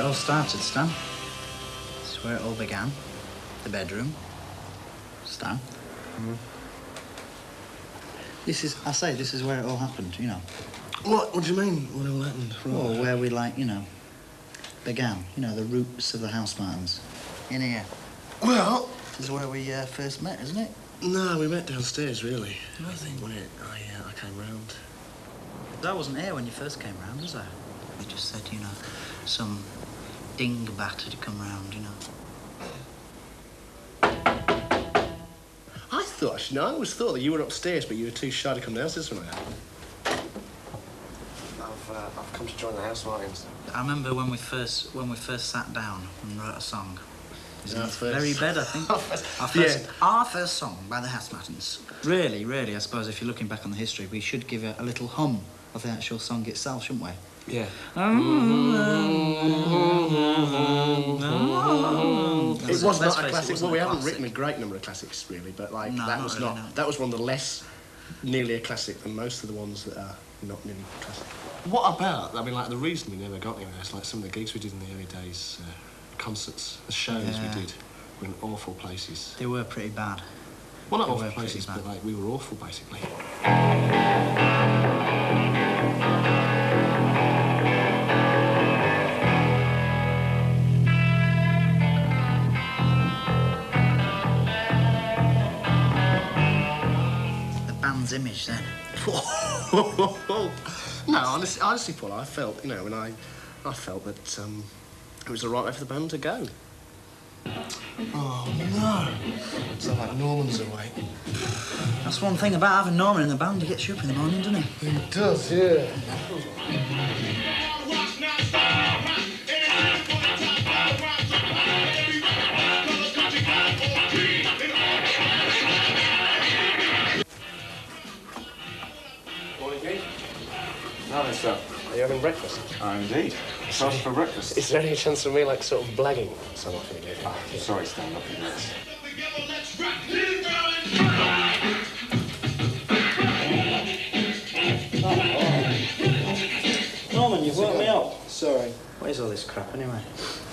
all started, Stan. This is where it all began. The bedroom. Stan. This is where it all happened, you know. What do you mean, what all happened? Well, where we, like, you know, began. You know, the roots of the House Martins. In here. Well... This is where we first met, isn't it? No, we met downstairs, really. I think when I came round. I wasn't here when you first came round, was I? We just said, you know, some dingbat had come round, you know. I always thought that you were upstairs, but you were too shy to come downstairs when I happened. I've come to join the House Martins. I remember when we first sat down and wrote a song. It was in First. the very bed, I think. Our first song by the House Martins. Really, I suppose if you're looking back on the history, we should give it a little hum of the actual song itself, shouldn't we? Yeah. It was not a classic. Well, we haven't written a great number of classics, really, but like that was not. That was one of the less nearly a classic than most of the ones that are not nearly classic. What about? I mean, like the reason we never got anywhere is like some of the gigs we did in the early days, concerts, the shows we did were in awful places. They were pretty bad. Well, not awful places, but like we were awful, basically. Image then. No, honestly, Paul, I felt, you know, when I felt that it was the right way for the band to go. Oh no! It's like Norman's awake. That's one thing about having Norman in the band. He gets you up in the morning, doesn't he? He does, yeah. Morning, sir. Are you having breakfast? Indeed. Toast for breakfast. Is there any chance of me, like, sort of blagging so often again? Sorry, Stan, nothing else. Norman, you've woke me up. Sorry. What is all this crap, anyway?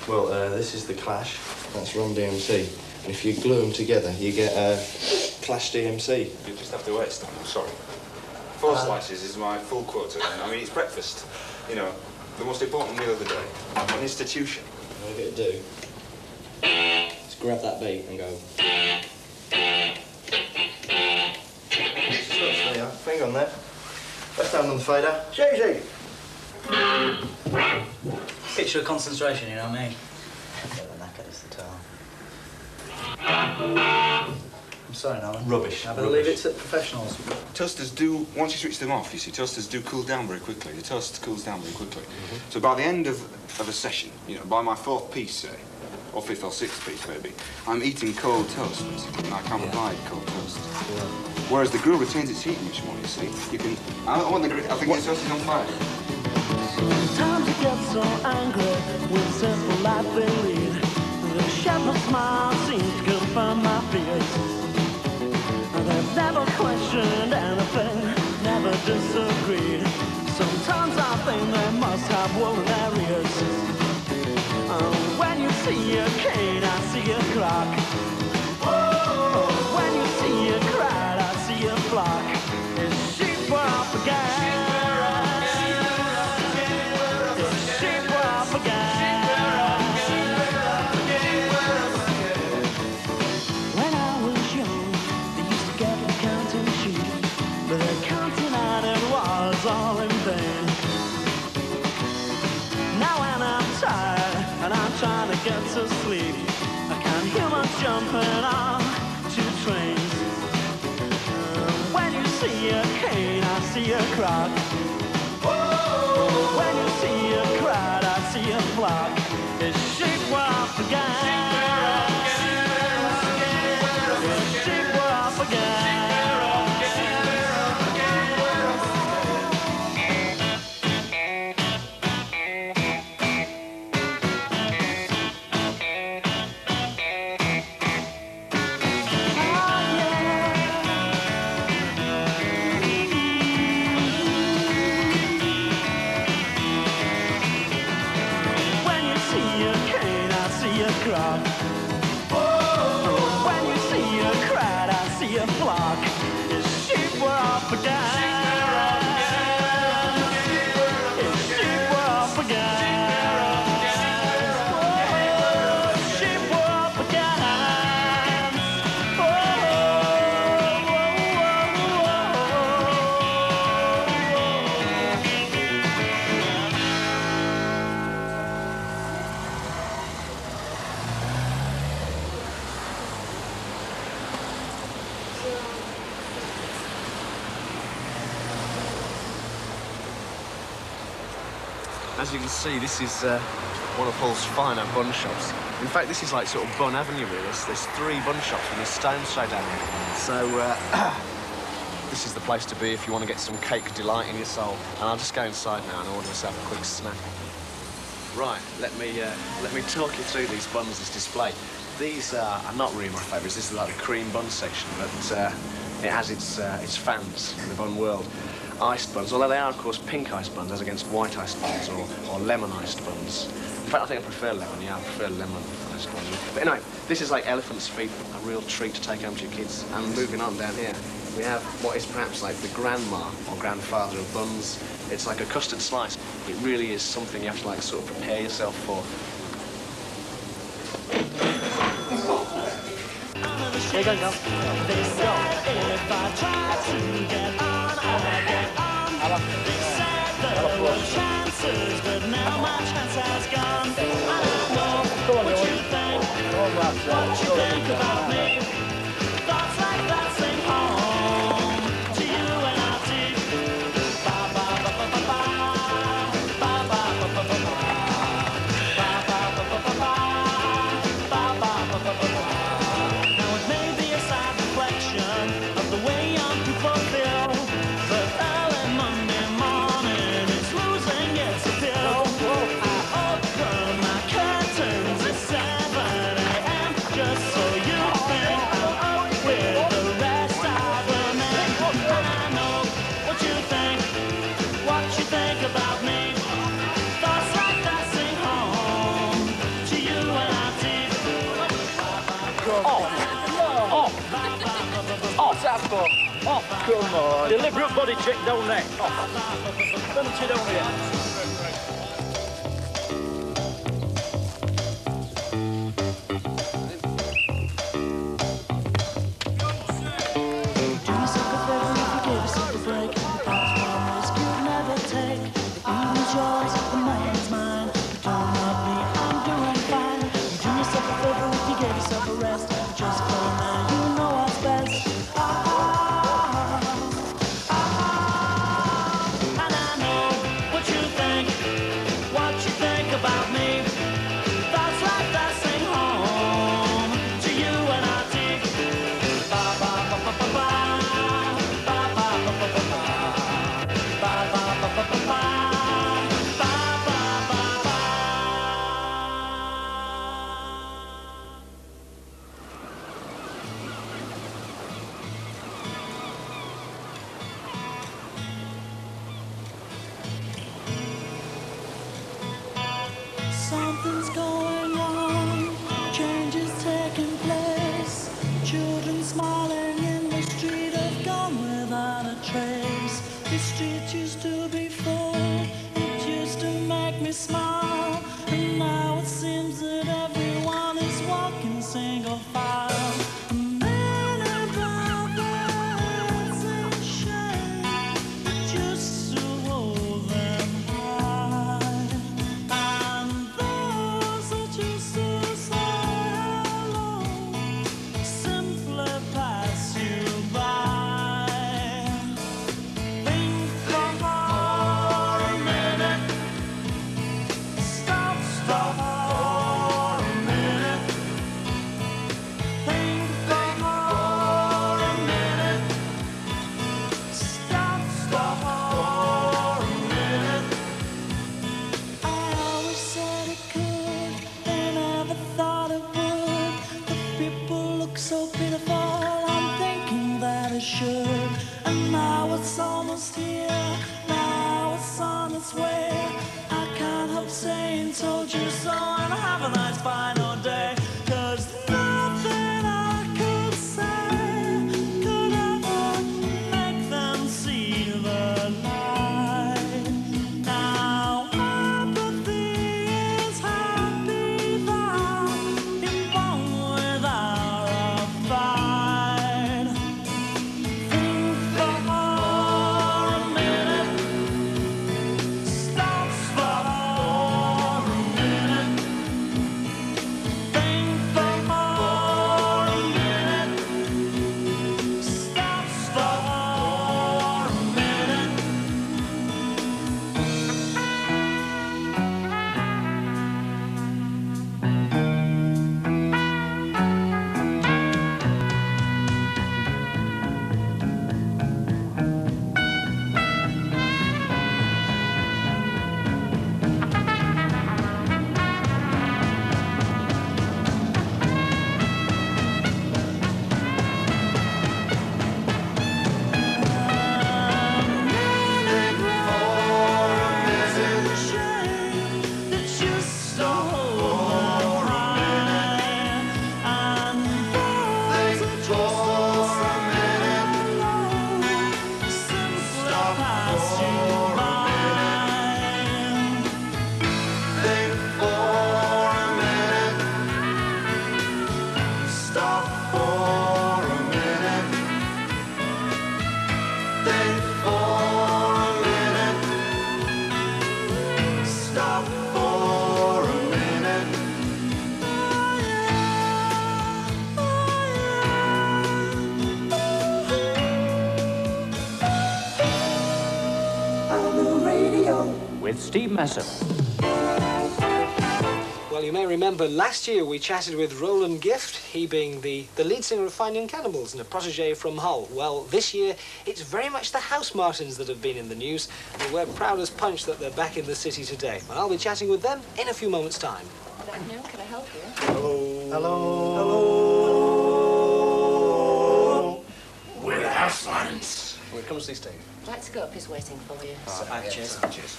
Well, this is the Clash. That's Ron DMC. And if you glue them together, you get Clash DMC. You just have to wait, Stan. I'm sorry. 4 slices is my full quota. I mean, it's breakfast. You know, the most important meal of the day. An institution. All you got to do is grab that beat and go. Finger on there. Left hand on the fader. Easy. Picture of concentration, you know what I mean? Get the knacker, it's the towel. I'm sorry, Norman. Rubbish. I better leave it to professionals. Toasters do, once you switch them off, you see, toasters do cool down very quickly. The toast cools down very quickly. So by the end of a session, you know, by my 4th piece, say, or 5th or 6th piece, maybe, I'm eating cold toast, basically. I can't provide cold toast. Whereas the grill retains its heat much more, you see. You can... I think the toast is on fire. Sometimes you get so angry with simple life they lead. The shepherd's smile seems to confirm my fears. They've never questioned anything, never disagreed. Sometimes I think they must have wool in their ears. When you see a cane, I see a clock. When you see a crowd, I see a flock. It's sheep were up again. It's sheep were up again. When I was young, they used to get a counting sheet, but the counting out it was all in vain. Now when I'm tired and I'm trying to get to sleep, I can hear my jumping on 2 trains. When you see a cane, I see a clock. When you see a crowd, I see a flock. It's sheep were up again. It's sheep were up again. When you see as you can see, this is one of Hull's finer bun shops. In fact, this is like sort of Bun Avenue, really. There's 3 bun shops with a stone's throw down here. So, this is the place to be if you want to get some cake delight in your soul. And I'll just go inside now and order myself a quick snack. Right, let me talk you through these buns that's displayed. These are not really my favourites. This is like the cream bun section, but it has its fans in the bun world. Iced buns, although they are, of course, pink iced buns as against white iced buns or lemon iced buns. In fact, I think I prefer lemon. Yeah, I prefer lemon iced buns. But anyway, this is like elephant's feet, a real treat to take home to your kids. And moving on down here, we have what is perhaps like the grandma or grandfather of buns. It's like a custard slice. It really is something you have to like sort of prepare yourself for. Here you go. They said if I try to get on, I get on. They said there were chances, but now my chance has gone. I don't know what you think about me. Thoughts like that sing home to you and I deep. Ba ba ba ba ba ba, ba ba ba ba ba ba, ba ba ba ba ba ba, ba ba ba ba ba ba. Now it may be a sad reflection of the way young people feel, but early Monday morning is losing its appeal. I open my curtains at 7 a.m. just so you think I'm up with the rest of the men. And I know what you think about me. Thoughts like that sing home to you and I deep. That's for. Oh, come on. Deliberate body check down there. Oh. Don't sit down here. Something's going on, change is taking place. Children smiling in the street have gone without a trace. The street used to be full, it used to make me smile. And now it seems that everyone is walking single file. Men about their heads in shame, it used to hold them high. And those that used to say hello simply pass you by. Think for a minute. Stop for a minute. Think for a minute. Stop for a minute. I always said it could, they never thought it would. The people look so pitiful, I'm thinking that it should. And now it's almost here, now it's on its way. I can't help saying told you so and have a nice final day. 'Cause nothing I could say could ever make them see the light. Now apathy is happy thou in one without a fight. Think for a minute. Stop for a minute. with Steve Messer. Well, you may remember last year we chatted with Roland Gift, he being the lead singer of Fine Young Cannibals and a protege from Hull. Well, this year it's very much the Housemartins that have been in the news, and we're proud as punch that they're back in the city today. Well, I'll be chatting with them in a few moments' time. Good afternoon, can I help you? Hello. Hello. Hello. We're the Housemartins. Well, come and see Steve. Let's go up, he's waiting for you. Cheers. Cheers.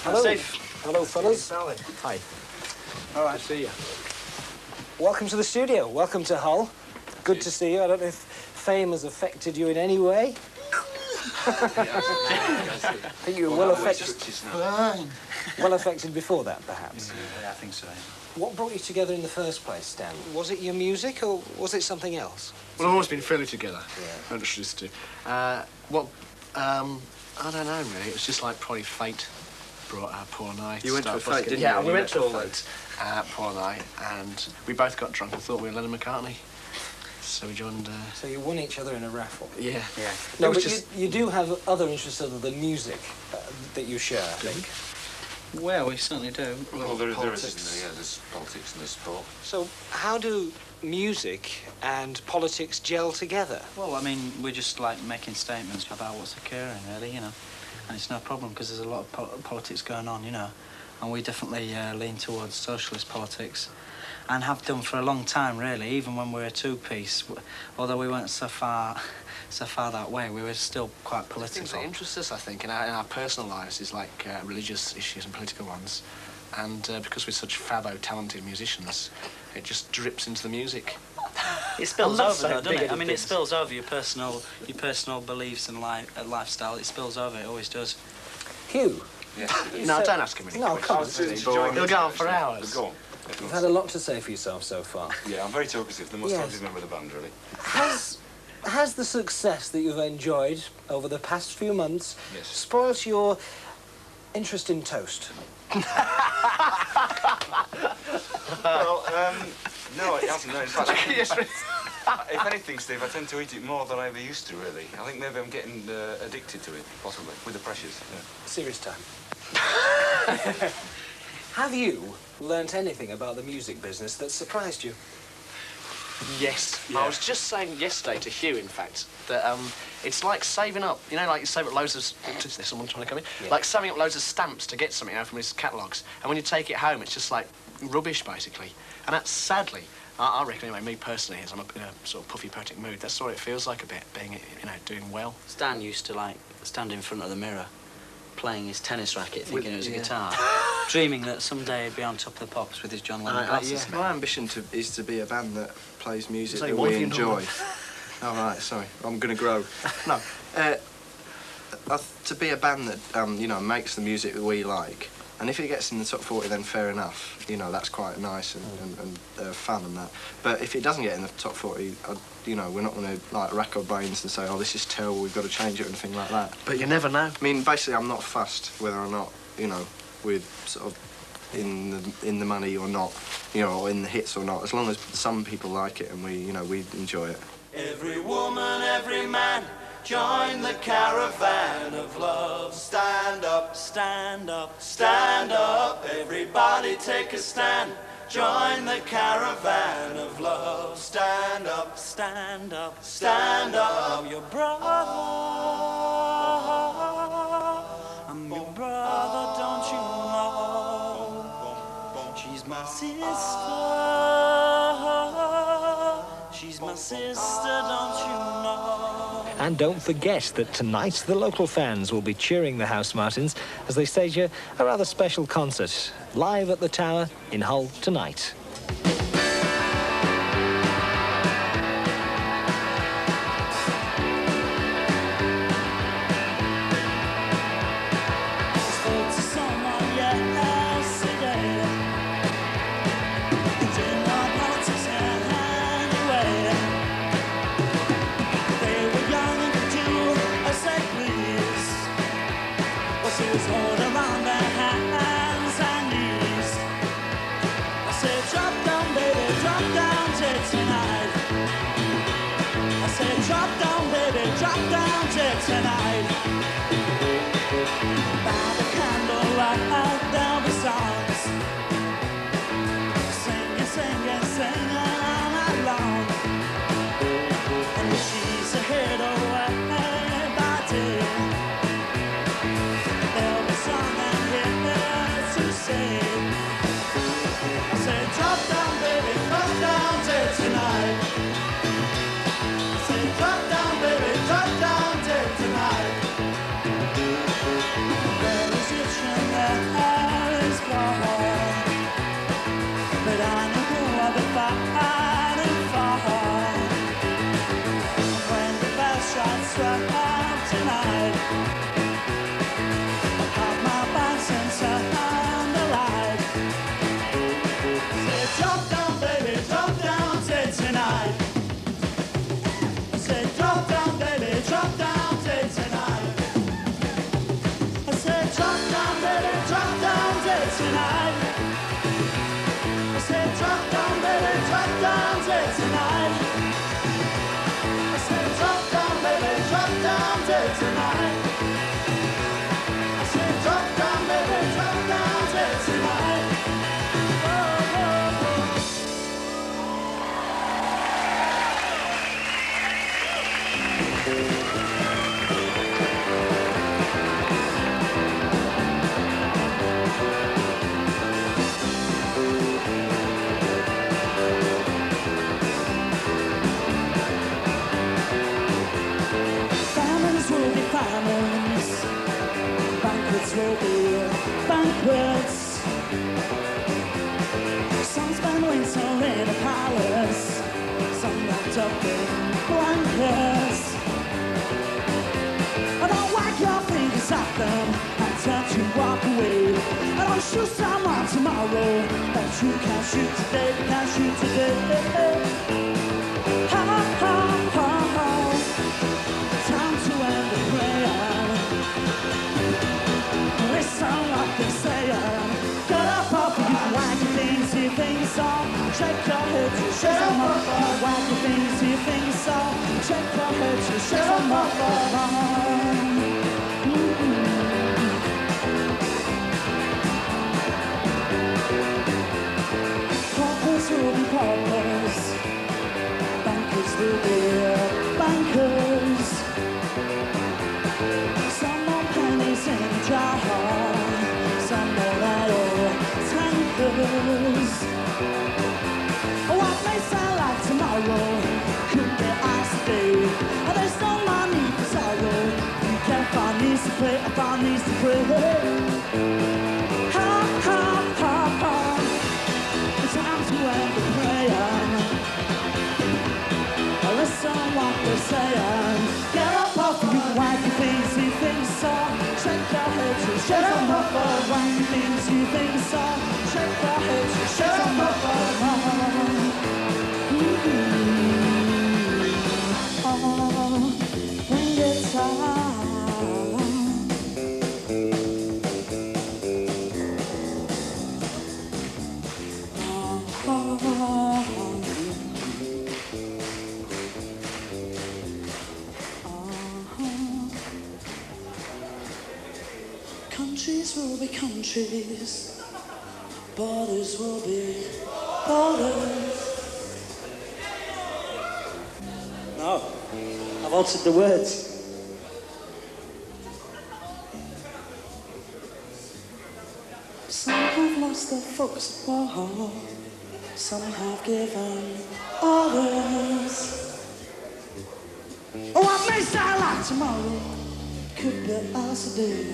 Hello. Steve. Hello, fellas. Hi. All right, see you. Welcome to the studio. Welcome to Hull. Good to see you. I don't know if fame has affected you in any way. I think you were well affected before that, perhaps. Yeah, I think so. What brought you together in the first place, Stan? Was it your music or was it something else? Well, I've always been fairly together. Yeah. Introduced to. I don't know, really. It was just like probably fate brought Paul and I. You went to a fete, didn't you? Yeah, we went to a fete, Paul and I, and we both got drunk and thought we were Lennon McCartney. So we joined... So you won each other in a raffle? Yeah. Yeah. No, but you do have other interests other than music that you share, I think. Well, we certainly do. Well, there is, isn't there? Yeah, there's politics and there's sport. So how do music and politics gel together? Well, I mean, we're just like making statements about what's occurring, really, you know. And it's no problem because there's a lot of politics going on, you know. And we definitely lean towards socialist politics and have done for a long time, really, even when we were a two-piece. Although we weren't so far that way, we were still quite political. Things that interest us, I think, in our personal lives is like religious issues and political ones. And because we're such fabbo, talented musicians, it just drips into the music. It spills over, though, doesn't it? I mean, it spills over your personal beliefs and lifestyle. It spills over. It always does. Hugh. Yeah. No, don't ask him any questions. He'll go on for hours. Go on. You've had a lot to say for yourself so far. Yeah, I'm very talkative. The most talkative member of the band, really. Has the success that you've enjoyed over the past few months spoilt your interest in toast? Well, no, it hasn't. No, in fact, if anything, Steve, I tend to eat it more than I ever used to, really. I think maybe I'm getting addicted to it, possibly, with the pressures. Yeah. Serious time. Have you learnt anything about the music business that surprised you? Yes. Yeah. I was just saying yesterday to Hugh, in fact, that it's like saving up. You know, like you save up loads of... Is there someone trying to come in? Yeah. Like saving up loads of stamps to get something out from his catalogues. And when you take it home, it's just like rubbish, basically. And that's sadly, I reckon, anyway, me personally, as I'm in a sort of puffy, poetic mood, that's what it feels like a bit, being, you know, doing well. Stan used to, like, stand in front of the mirror, playing his tennis racket, thinking it was a guitar, dreaming that someday he'd be on Top of the Pops with his John Lennon glasses. My ambition is to be a band that plays music that we enjoy. Oh, right, sorry, I'm going to grow. No, to be a band that, you know, makes the music that we like. And if it gets in the top 40, then fair enough. You know, that's quite nice and fun and that. But if it doesn't get in the top 40, you know, we're not going to, like, rack our brains and say, oh, this is terrible, we've got to change it or anything like that. But you never know. I mean, basically, I'm not fussed whether or not, you know, we're sort of in the money or not, you know, or in the hits or not. As long as some people like it and we enjoy it. Every woman, every man, join the caravan of love. Stand up, stand up, stand up. Everybody take a stand. Join the caravan of love. Stand up, stand up, stand up. I'm your brother. I'm your brother, don't you know? She's my sister. She's my sister, don't you know? And don't forget that tonight the local fans will be cheering the Housemartins as they stage a rather special concert live at the Tower in Hull tonight. Drop down, take tonight. By the candle out tonight. I pop my bags and turn the light. Say, drop down, baby, drop down, say tonight. I said, drop down, baby, drop down, say tonight. I said, drop down, baby, drop down, say tonight. I said, drop down, baby, drop down, say tonight. I said, drop down, baby, drop down, say tonight. I said, drop down, baby, drop down, say tonight. Oh, oh, oh. Famines will be famines, banquets will be banquets. Some spend winter in a palace, some wrapped up in blankets. I don't whack your fingers at them and tell you walk away. I don't shoot someone tomorrow that you can't shoot today, can't shoot today. Ha ha ha ha. Time to end the prayer. Listen what they're saying. Get up off of you, wag your things, your things off. Shake your head to shake them off. Wag your things, your things off. Shake your head to shake them off. Paupers will be paupers. Bankers will be bankers. Some more pennies in a jar, some more oil tankers. What may sound like tomorrow could be ours today. And there's no money for sorrow. You can't find needs to pray, find needs to pray. Ha ha ha ha. It's time to end the prayer. Listen what they're saying. Get up off of you, wag your things, you think so. Shake your head to shake them up. Wag your things, you think so. Shake your head to shake them up. Oh, bring it on. Countries will be countries, borders will be borders. No, I've altered the words. Some have lost their focus at war, some have given orders. Oh, what may sound like tomorrow could be us today.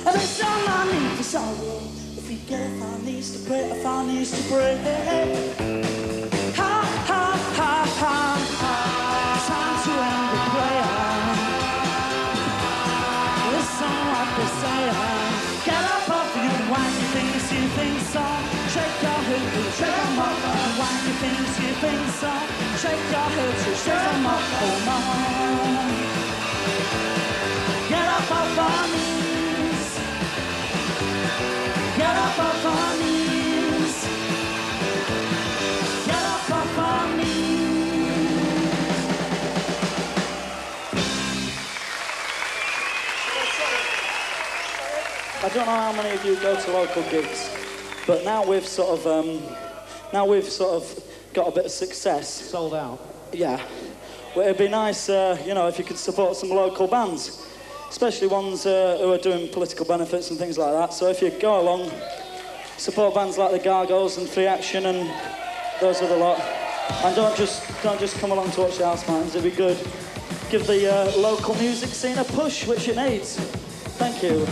And there's no money for sorrow. If we get if our knees to pray, if our knees to pray. Ha ha ha ha ha. Time to end the prayer. Listen what they're saying. Get up off of you, wag your things, you think so. Shake your head, shake them up. Wag your things, you think so. Shake your head, shake them up. Oh no. Get up off our knees. Get up off our knees. Get up off our knees. I don't know how many of you go to local gigs, but now we've sort of got a bit of success. Sold out. Yeah. Well, it'd be nice, you know, if you could support some local bands, especially ones who are doing political benefits and things like that. So if you go along, support bands like the Gargoyles and Free Action and those other lot, and don't just come along to watch the House Martins. It'd be good. Give the local music scene a push, which it needs. Thank you.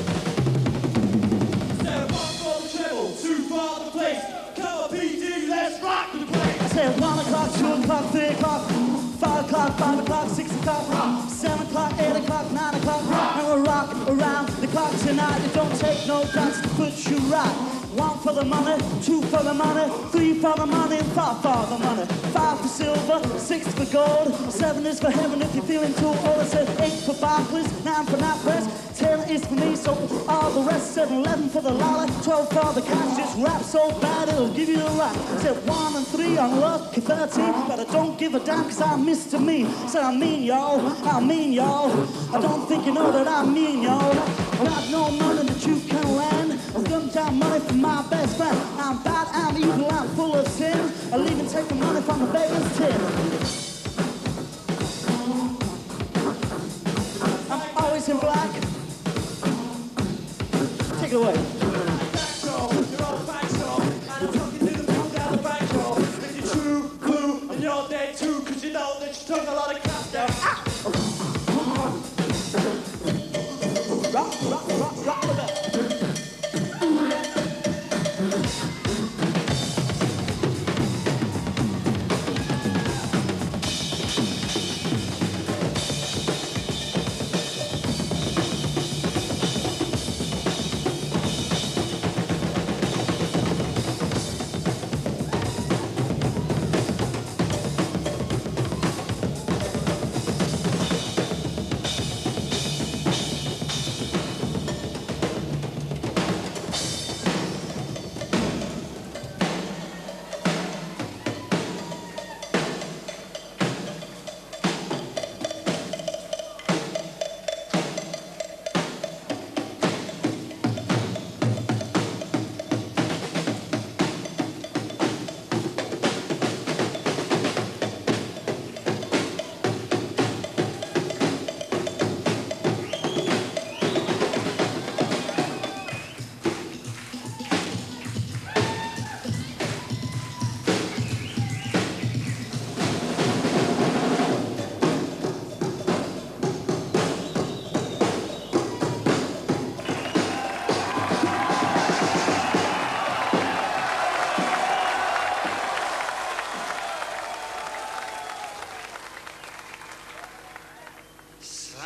Say 1 o'clock, 2 o'clock, 3 o'clock, 5 o'clock. o'clock, 5 o'clock, 6 o'clock, 7 o'clock, 8 o'clock, 9 o'clock, and we're rocking around the clock tonight. It don't take no guts to put you right. 1 for the money, 2 for the money, 3 for the money, and 5 for the money. 5 for silver, 6 for gold, 7 is for heaven if you're feeling too old. I said 8 for Barclays, 9 for NatWest, 10 is for me, so all the rest. 7, 11 for the lolly, 12 for the cash. Just rap so bad it'll give you a rap. Said 1 and 3 on lucky 13, but I don't give a damn 'cause I'm Mr. Me. Said I mean y'all, I mean y'all. I don't think you know that I mean y'all. Got no money that you can lend. I've done down money from my best friend. I'm bad, I'm evil, I'm full of sin. I'll even take the money from the beggar's tin. I'm always in black. Take it away. Rock the bell.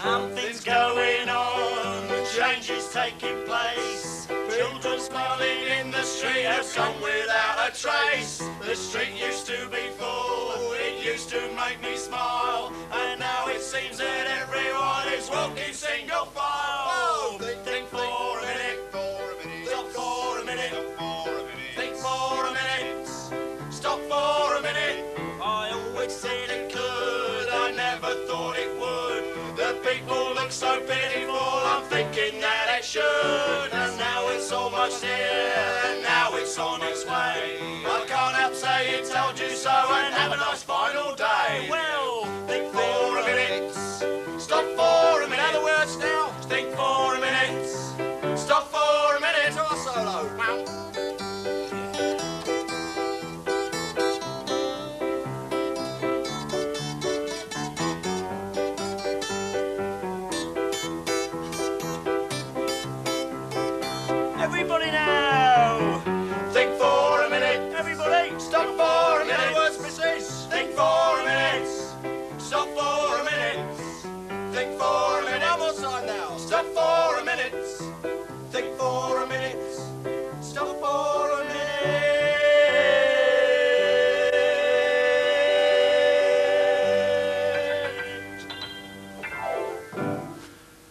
Something's going on, change is taking place. Children smiling in the street have gone without a trace. The street used to be full, it used to make me smile, and now it seems that everyone is walking single file. Oh, think for a minute, stop for a minute, think for a minute, stop for a minute. I always said it could, I never thought it would. The people look so pitiful, I'm thinking that it should. And now it's almost here, and now it's on its way. I can't help saying told you so, and have a nice final day. Well, think for a minute, stop for a minute. In other words now, think for a minute, stop for a minute. To our solo. Wow. Everybody now! Think for a minute. Everybody, stop for a minute. In other words, missus, think for a minute. Stop for a minute. Think for a minute. One more time now. Stop for a minute. Think for a minute. Stop for a minute.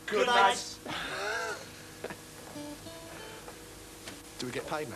Good night. Do we get paid now?